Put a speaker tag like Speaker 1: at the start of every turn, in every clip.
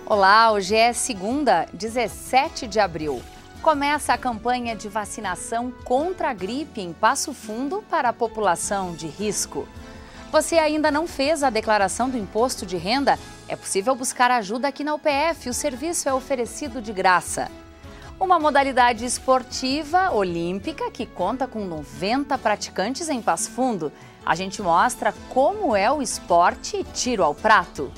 Speaker 1: Olá, hoje é segunda, 17 de abril. Começa a campanha de vacinação contra a gripe em Passo Fundo para a população de risco. Você ainda não fez a declaração do imposto de renda? É possível buscar ajuda aqui na UPF, o serviço é oferecido de graça. Uma modalidade esportiva olímpica que conta com 90 praticantes em Passo Fundo. A gente mostra como é o esporte tiro ao prato.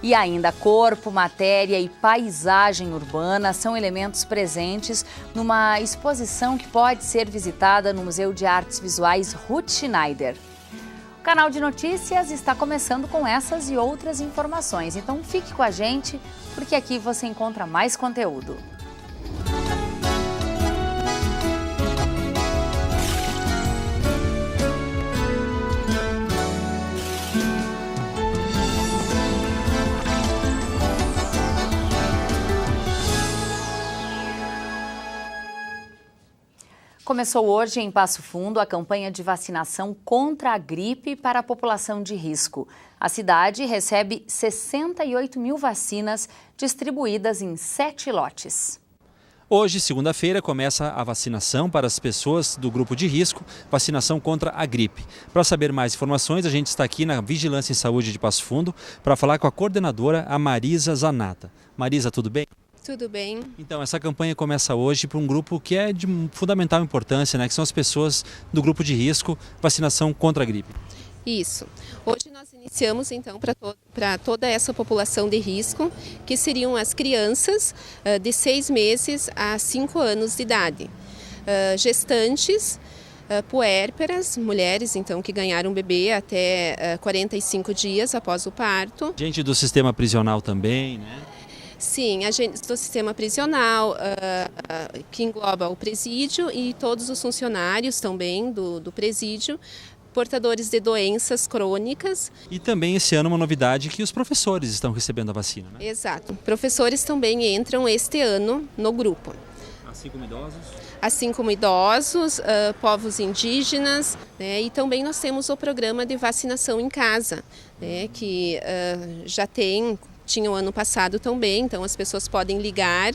Speaker 1: E ainda corpo, matéria e paisagem urbana são elementos presentes numa exposição que pode ser visitada no Museu de Artes Visuais Ruth Schneider. O canal de notícias está começando com essas e outras informações, então fique com a gente, porque aqui você encontra mais conteúdo. Começou hoje em Passo Fundo a campanha de vacinação contra a gripe para a população de risco. A cidade recebe 68 mil vacinas distribuídas em 7 lotes.
Speaker 2: Hoje, segunda-feira, começa a vacinação para as pessoas do grupo de risco, vacinação contra a gripe. Para saber mais informações, a gente está aqui na Vigilância em Saúde de Passo Fundo para falar com a coordenadora, a Marisa Zanata. Marisa, tudo bem?
Speaker 3: Tudo bem.
Speaker 2: Então, essa campanha começa hoje para um grupo que é de fundamental importância, né? Que são as pessoas do grupo de risco, vacinação contra a gripe.
Speaker 3: Isso. Hoje nós iniciamos, então, para toda essa população de risco, que seriam as crianças de 6 meses a 5 anos de idade, gestantes, puérperas, mulheres, então, que ganharam bebê até 45 dias após o parto.
Speaker 2: Gente do sistema prisional também, né?
Speaker 3: Sim, agentes do sistema prisional, que engloba o presídio e todos os funcionários também do presídio, portadores de doenças crônicas.
Speaker 2: E também esse ano uma novidade que os professores estão recebendo a vacina, né?
Speaker 3: Exato. Professores também entram este ano no grupo.
Speaker 2: Assim como idosos?
Speaker 3: Assim como idosos, povos indígenas, né? E também nós temos o programa de vacinação em casa, né? Que já tinha o ano passado também, então as pessoas podem ligar.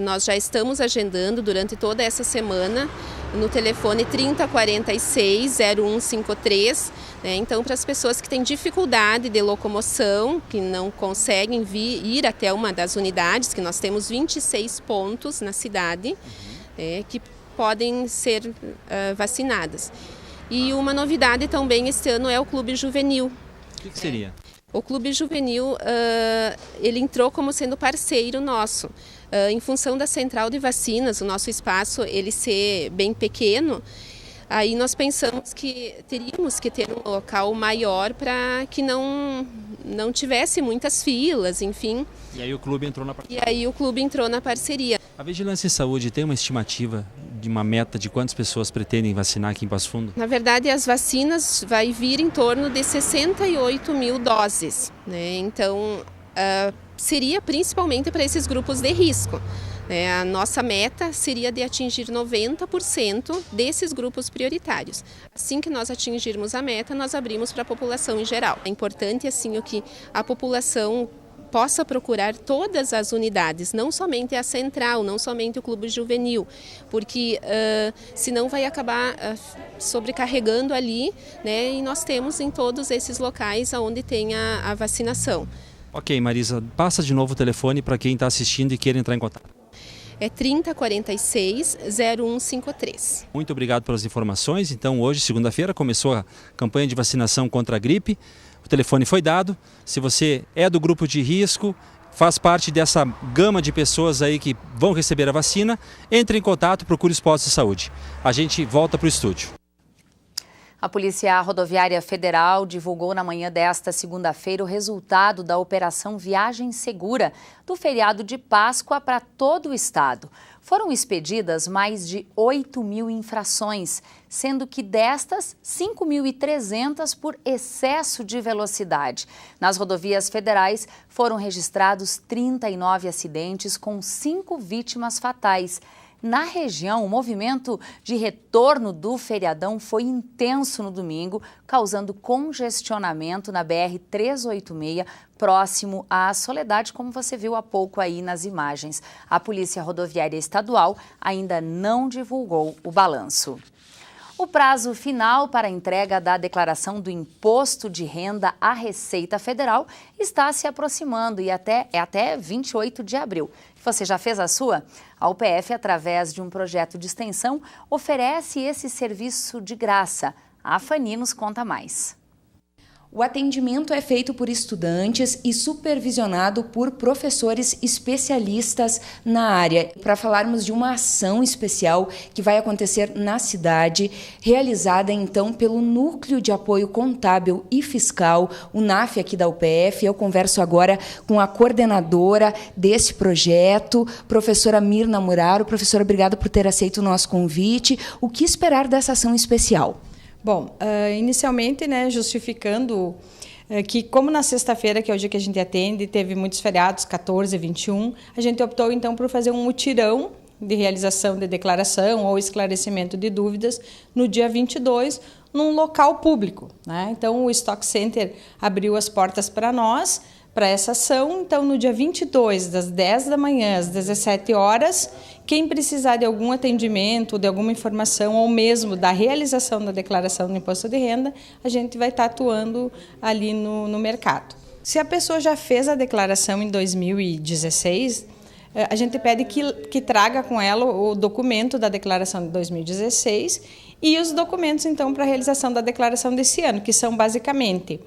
Speaker 3: Nós já estamos agendando durante toda essa semana no telefone 3046-0153, né? Então, para as pessoas que têm dificuldade de locomoção, que não conseguem ir até uma das unidades, que nós temos 26 pontos na cidade, que podem ser vacinadas. E uma novidade também este ano é o Clube Juvenil.
Speaker 2: O que seria?
Speaker 3: O Clube Juvenil, ele entrou como sendo parceiro nosso. Em função da central de vacinas, o nosso espaço ele ser bem pequeno, aí nós pensamos que teríamos que ter um local maior para que não tivesse muitas filas, enfim.
Speaker 2: E aí o clube entrou na parceria.
Speaker 3: E aí o clube entrou na parceria.
Speaker 2: A Vigilância em Saúde tem uma estimativa de uma meta de quantas pessoas pretendem vacinar aqui em Passo Fundo?
Speaker 3: Na verdade, as vacinas vai vir em torno de 68 mil doses, né? Então, seria principalmente para esses grupos de risco. A nossa meta seria de atingir 90% desses grupos prioritários. Assim que nós atingirmos a meta, nós abrimos para a população em geral. É importante assim que a população possa procurar todas as unidades, não somente a central, não somente o clube juvenil, porque senão vai acabar sobrecarregando ali, né? E nós temos em todos esses locais onde tem a vacinação.
Speaker 2: Ok, Marisa, passa de novo o telefone para quem está assistindo e queira entrar em contato.
Speaker 3: É 3046-0153.
Speaker 2: Muito obrigado pelas informações. Então, hoje, segunda-feira, começou a campanha de vacinação contra a gripe. O telefone foi dado. Se você é do grupo de risco, faz parte dessa gama de pessoas aí que vão receber a vacina, entre em contato, procure os postos de saúde. A gente volta para o estúdio.
Speaker 1: A Polícia Rodoviária Federal divulgou na manhã desta segunda-feira o resultado da Operação Viagem Segura do feriado de Páscoa para todo o estado. Foram expedidas mais de 8 mil infrações, sendo que destas, 5.300 por excesso de velocidade. Nas rodovias federais foram registrados 39 acidentes com 5 vítimas fatais. Na região, o movimento de retorno do feriadão foi intenso no domingo, causando congestionamento na BR-386, próximo à Soledade, como você viu há pouco aí nas imagens. A Polícia Rodoviária Estadual ainda não divulgou o balanço. O prazo final para a entrega da declaração do Imposto de Renda à Receita Federal está se aproximando e é até 28 de abril. Você já fez a sua? A UPF, através de um projeto de extensão, oferece esse serviço de graça. A Fani nos conta mais.
Speaker 4: O atendimento é feito por estudantes e supervisionado por professores especialistas na área. Para falarmos de uma ação especial que vai acontecer na cidade, realizada então pelo Núcleo de Apoio Contábil e Fiscal, o NAF aqui da UPF. Eu converso agora com a coordenadora desse projeto, professora Mirna Muraro. Professora, obrigada por ter aceito o nosso convite. O que esperar dessa ação especial?
Speaker 5: Bom, inicialmente, né, justificando que como na sexta-feira, que é o dia que a gente atende, teve muitos feriados, 14, 21, a gente optou então por fazer um mutirão de realização de declaração ou esclarecimento de dúvidas no dia 22, num local público, né? Então o Stock Center abriu as portas para nós, para essa ação. Então no dia 22, das 10 da manhã às 17 horas, quem precisar de algum atendimento, de alguma informação ou mesmo da realização da declaração do imposto de renda, a gente vai estar atuando ali no mercado. Se a pessoa já fez a declaração em 2016, a gente pede que traga com ela o documento da declaração de 2016 e os documentos, então, para a realização da declaração desse ano, que são basicamente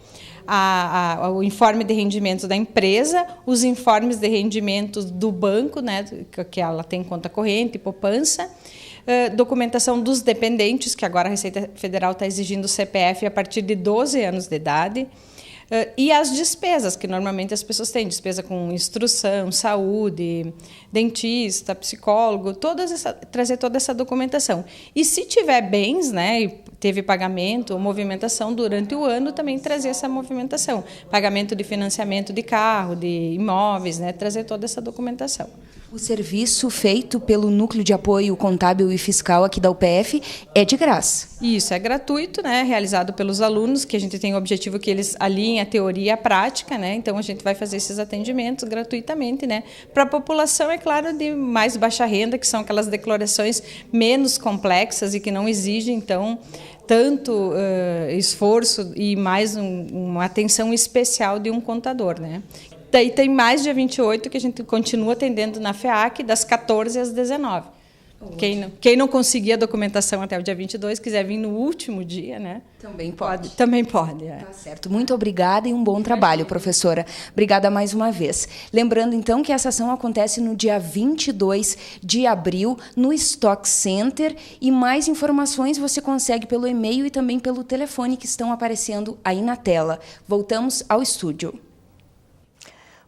Speaker 5: o informe de rendimentos da empresa, os informes de rendimentos do banco, né, que ela tem conta corrente, poupança, documentação dos dependentes, que agora a Receita Federal está exigindo o CPF a partir de 12 anos de idade, e as despesas, que normalmente as pessoas têm, despesa com instrução, saúde, dentista, psicólogo, trazer toda essa documentação. E se tiver bens, né, e teve pagamento ou movimentação durante o ano, também trazer essa movimentação. Pagamento de financiamento de carro, de imóveis, né, trazer toda essa documentação.
Speaker 4: O serviço feito pelo Núcleo de Apoio Contábil e Fiscal aqui da UPF é de graça.
Speaker 5: Isso, é gratuito, né? Realizado pelos alunos, que a gente tem o objetivo que eles alinhem a teoria e a prática, né? Então a gente vai fazer esses atendimentos gratuitamente, né? Para a população, é claro, de mais baixa renda, que são aquelas declarações menos complexas e que não exigem, então, tanto esforço e mais uma atenção especial de um contador, né? Daí tem mais dia 28 que a gente continua atendendo na FEAC, das 14 às 19. Quem não conseguir a documentação até o dia 22, quiser vir no último dia, né?
Speaker 4: Também pode.
Speaker 5: Também pode, é.
Speaker 4: Tá certo. Muito obrigada e um bom trabalho, professora. Obrigada mais uma vez. Lembrando, então, que essa ação acontece no dia 22 de abril, no Stock Center. E mais informações você consegue pelo e-mail e também pelo telefone que estão aparecendo aí na tela. Voltamos ao estúdio.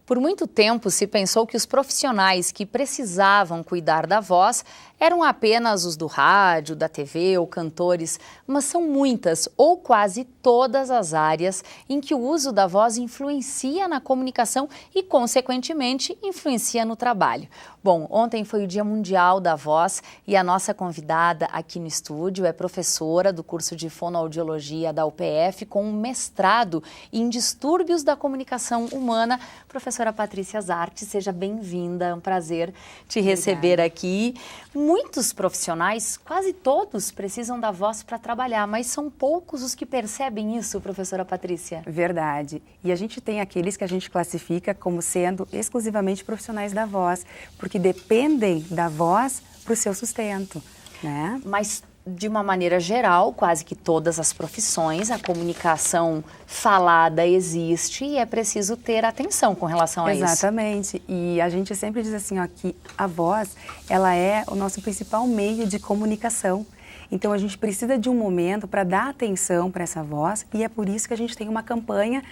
Speaker 1: Por muito tempo se pensou que os profissionais que precisavam cuidar da voz eram apenas os do rádio, da TV ou cantores, mas são muitas ou quase todas as áreas em que o uso da voz influencia na comunicação e, consequentemente, influencia no trabalho. Bom, ontem foi o Dia Mundial da Voz e a nossa convidada aqui no estúdio é professora do curso de Fonoaudiologia da UPF com um mestrado em distúrbios da comunicação humana. Professora Patrícia Zarte, seja bem-vinda, é um prazer te receber aqui. Muitos profissionais, quase todos, precisam da voz para trabalhar, mas são poucos os que percebem isso, professora Patrícia.
Speaker 6: Verdade. E a gente tem aqueles que a gente classifica como sendo exclusivamente profissionais da voz, porque dependem da voz para o seu sustento, né?
Speaker 1: Mas, de uma maneira geral, quase que todas as profissões, a comunicação falada existe e é preciso ter atenção com relação a isso.
Speaker 6: Exatamente. E a gente sempre diz assim, ó, que a voz, ela é o nosso principal meio de comunicação. Então, a gente precisa de um momento para dar atenção para essa voz e é por isso que a gente tem uma campanha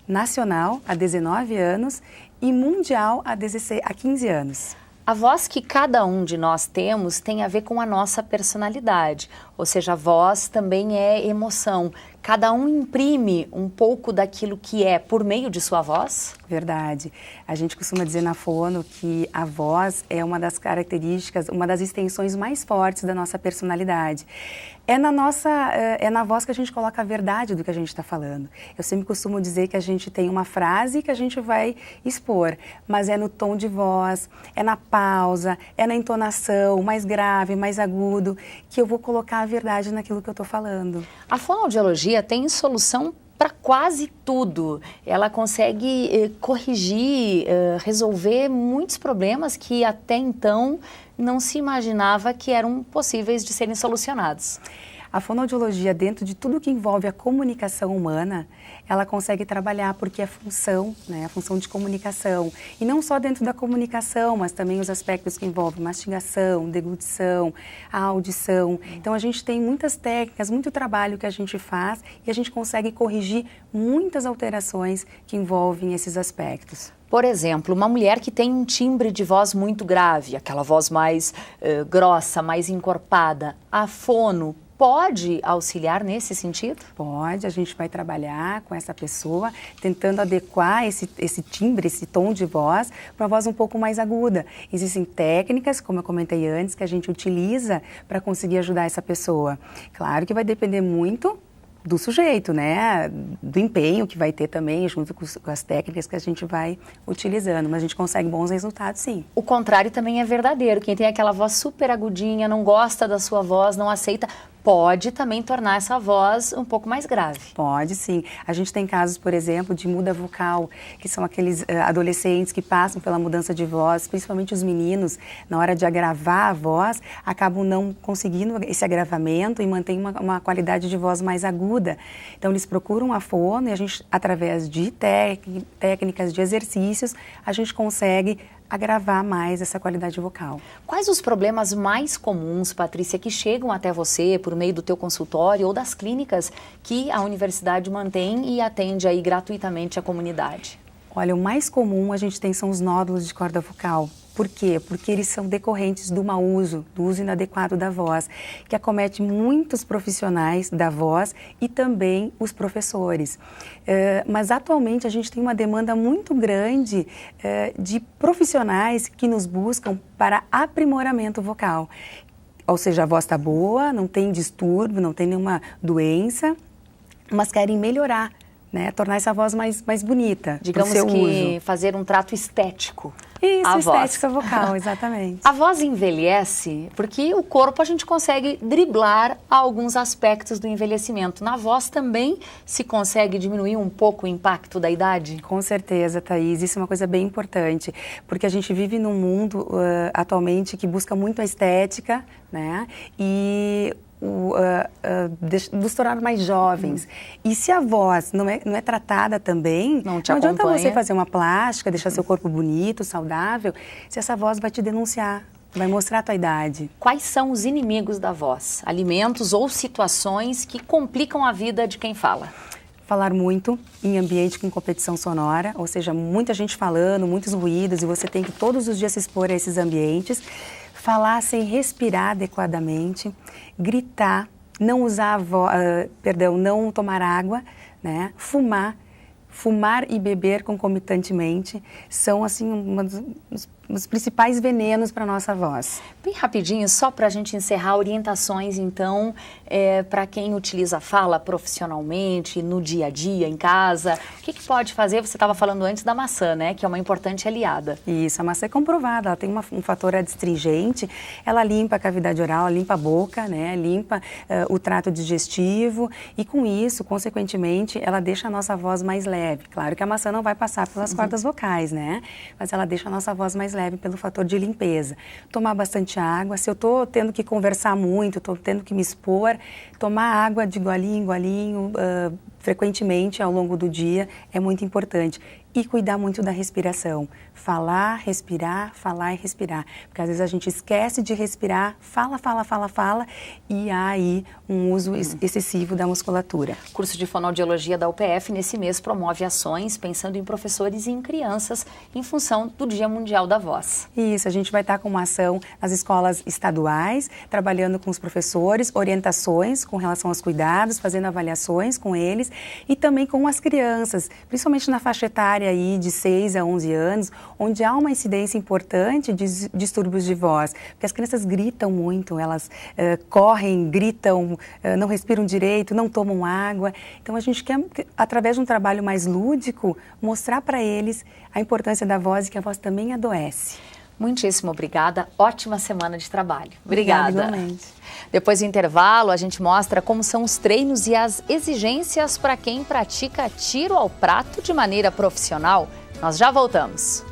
Speaker 6: nacional há 19 anos e mundial há 15 anos.
Speaker 1: A voz que cada um de nós temos tem a ver com a nossa personalidade, ou seja, a voz também é emoção. Cada um imprime um pouco daquilo que é por meio de sua voz?
Speaker 6: Verdade. A gente costuma dizer na fono que a voz é uma das características, uma das extensões mais fortes da nossa personalidade. É na voz que a gente coloca a verdade do que a gente está falando. Eu sempre costumo dizer que a gente tem uma frase que a gente vai expor, mas é no tom de voz, é na pausa, é na entonação, mais grave, mais agudo, que eu vou colocar a verdade naquilo que eu estou falando.
Speaker 1: A fonoaudiologia tem solução para quase tudo. Ela consegue corrigir, resolver muitos problemas que até então não se imaginava que eram possíveis de serem solucionados.
Speaker 6: A fonoaudiologia, dentro de tudo que envolve a comunicação humana, ela consegue trabalhar porque é função, né? A função de comunicação. E não só dentro da comunicação, mas também os aspectos que envolvem mastigação, deglutição, a audição. Então, a gente tem muitas técnicas, muito trabalho que a gente faz e a gente consegue corrigir muitas alterações que envolvem esses aspectos.
Speaker 1: Por exemplo, uma mulher que tem um timbre de voz muito grave, aquela voz mais grossa, mais encorpada, a fono pode auxiliar nesse sentido?
Speaker 6: Pode, a gente vai trabalhar com essa pessoa, tentando adequar esse timbre, esse tom de voz, para uma voz um pouco mais aguda. Existem técnicas, como eu comentei antes, que a gente utiliza para conseguir ajudar essa pessoa. Claro que vai depender muito do sujeito, né? Do empenho que vai ter também, junto com as técnicas que a gente vai utilizando. Mas a gente consegue bons resultados, sim.
Speaker 1: O contrário também é verdadeiro. Quem tem aquela voz super agudinha, não gosta da sua voz, não aceita, pode também tornar essa voz um pouco mais grave.
Speaker 6: Pode, sim. A gente tem casos, por exemplo, de muda vocal, que são aqueles adolescentes que passam pela mudança de voz, principalmente os meninos, na hora de agravar a voz, acabam não conseguindo esse agravamento e mantêm uma qualidade de voz mais aguda. Então, eles procuram a fono e a gente, através de técnicas, de exercícios, a gente consegue agravar mais essa qualidade vocal.
Speaker 1: Quais os problemas mais comuns, Patrícia, que chegam até você por meio do teu consultório ou das clínicas que a universidade mantém e atende aí gratuitamente a comunidade?
Speaker 6: Olha, o mais comum a gente tem são os nódulos de corda vocal. Por quê? Porque eles são decorrentes do mau uso, do uso inadequado da voz, que acomete muitos profissionais da voz e também os professores. Mas atualmente a gente tem uma demanda muito grande de profissionais que nos buscam para aprimoramento vocal. Ou seja, a voz está boa, não tem distúrbio, não tem nenhuma doença, mas querem melhorar, né? Tornar essa voz mais bonita.
Speaker 1: Digamos
Speaker 6: pro seu
Speaker 1: que
Speaker 6: uso.
Speaker 1: Fazer um trato estético.
Speaker 6: Isso, estética
Speaker 1: voz.
Speaker 6: vocal, exatamente.
Speaker 1: A voz envelhece porque o corpo a gente consegue driblar alguns aspectos do envelhecimento. Na voz também se consegue diminuir um pouco o impacto da idade?
Speaker 6: Com certeza, Thaís. Isso é uma coisa bem importante, porque a gente vive num mundo atualmente que busca muito a estética, né? E dos tornar mais jovens. E se a voz não é tratada também, não adianta você fazer uma plástica, deixar seu corpo bonito, saudável, se essa voz vai te denunciar, vai mostrar a tua idade.
Speaker 1: Quais são os inimigos da voz? Alimentos ou situações que complicam a vida de quem fala?
Speaker 6: Falar muito em ambiente com competição sonora, ou seja, muita gente falando, muitos ruídos, e você tem que todos os dias se expor a esses ambientes. Falar sem respirar adequadamente, gritar, não usar não tomar água, né? Fumar e beber concomitantemente são assim os principais venenos para a nossa voz.
Speaker 1: Bem rapidinho, só para a gente encerrar, orientações então para quem utiliza a fala profissionalmente, no dia a dia, em casa. O que pode fazer? Você estava falando antes da maçã, né? Que é uma importante aliada.
Speaker 6: Isso, a maçã é comprovada, ela tem um fator adstringente, ela limpa a cavidade oral, ela limpa a boca, né? Limpa o trato digestivo e com isso, consequentemente, ela deixa a nossa voz mais leve. Claro que a maçã não vai passar pelas cordas vocais, né? Mas ela deixa a nossa voz mais leve pelo fator de limpeza. Tomar bastante água. Se eu estou tendo que conversar muito, estou tendo que me expor, tomar água de golinho em golinho, frequentemente ao longo do dia é muito importante. E cuidar muito da respiração. Falar, respirar, falar e respirar. Porque às vezes a gente esquece de respirar, fala, e há aí um uso excessivo da musculatura.
Speaker 1: O curso de fonoaudiologia da UPF nesse mês promove ações pensando em professores e em crianças em função do Dia Mundial da Voz.
Speaker 6: Isso, a gente vai estar com uma ação nas escolas estaduais, trabalhando com os professores, orientações com relação aos cuidados, fazendo avaliações com eles e também com as crianças, principalmente na faixa etária aí de 6 a 11 anos, onde há uma incidência importante de distúrbios de voz, porque as crianças gritam muito, elas correm, gritam, não respiram direito, não tomam água. Então a gente quer, através de um trabalho mais lúdico, mostrar para eles a importância da voz e que a voz também adoece.
Speaker 1: Muitíssimo obrigada, ótima semana de trabalho. Obrigada.
Speaker 6: Igualmente.
Speaker 1: Depois do intervalo, a gente mostra como são os treinos e as exigências para quem pratica tiro ao prato de maneira profissional. Nós já voltamos.